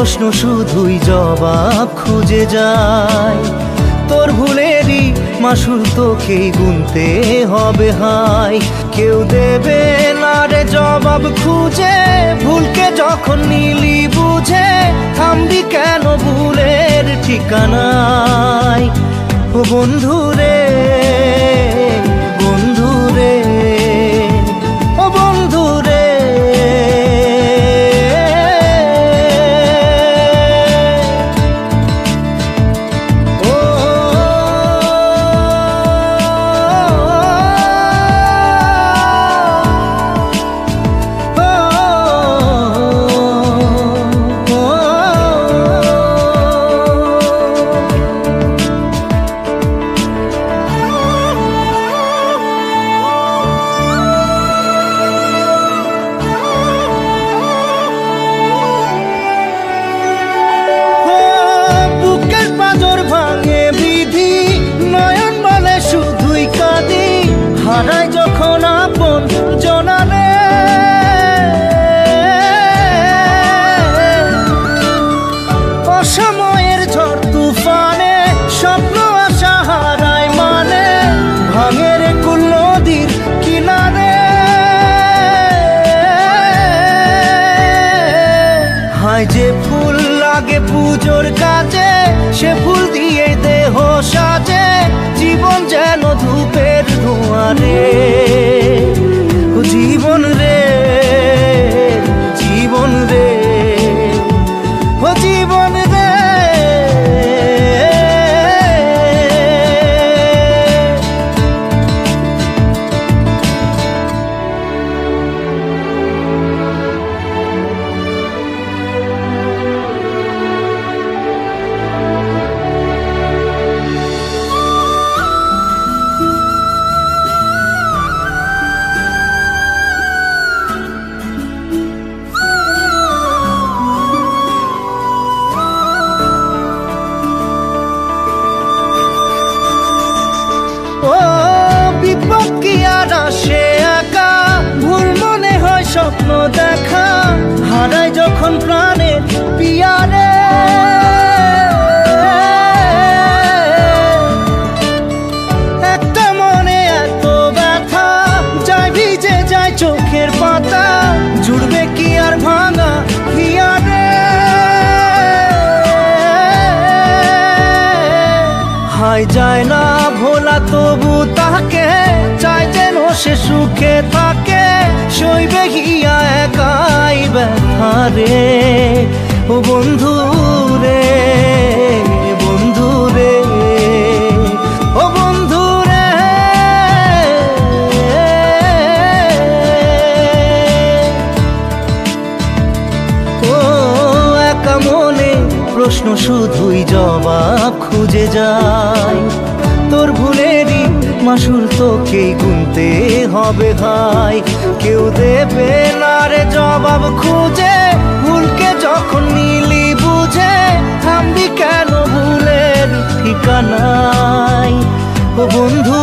প্রশ্ন শুধুই জবাব খুঁজে যায়। তোর ভুলেরই মাসুল তোকেই গুনতে হবে হাই। কেউ দেবে না রে জবাব খুঁজে, ভুলকে যখন নিলি বুঝে থামবি কেন ভুলের ঠিকানায়। ও বন্ধু রে, বন্ধু রে, ও বন্ধু রে। হারাই যখন আপন জনারে, অসময়ের ঝড় তুফানে স্বপ্ন আশা হারায় মানে, ভাঙের কুল নদীর কিনারে। হায় যে ফুল লাগে পুজোর কাজে, সে ফুল দিয়ে দেহ সাজে, জীবন যেন ধূপের ধোঁয়ারে। ও জীবন রে, জীবন রে, ও জীবন রে। ও বিপদ কি আর আসে একা, ভুল মনে হয় স্বপ্ন দেখা, হারায় যখন প্রাণের পিয়ারে। একটা মনে এত ব্যথা, যায় ভিজে যায় চোখের পাতা, জুড়বে কি আর ভাঙা হিয়ারে। হায় যায় না ভোলা তবু তাকে, চাই যেন সে সুখে থাকে, সইবে গিয়া একাই ব্যথা রে। ও বন্ধু রে, বন্ধু রে, ও বন্ধু রে। ও একা মনে প্রশ্ন শুধুই জবাব খুঁজে যায়। তোর ভুলেরই মাসুল তোকেই গুনতে হবে হাই। কেউ দেবে না রে জবাব খুঁজে, ভুলকে যখন নিলি বুঝে থামবি কেন ভুলের ঠিকানায়। ও বন্ধু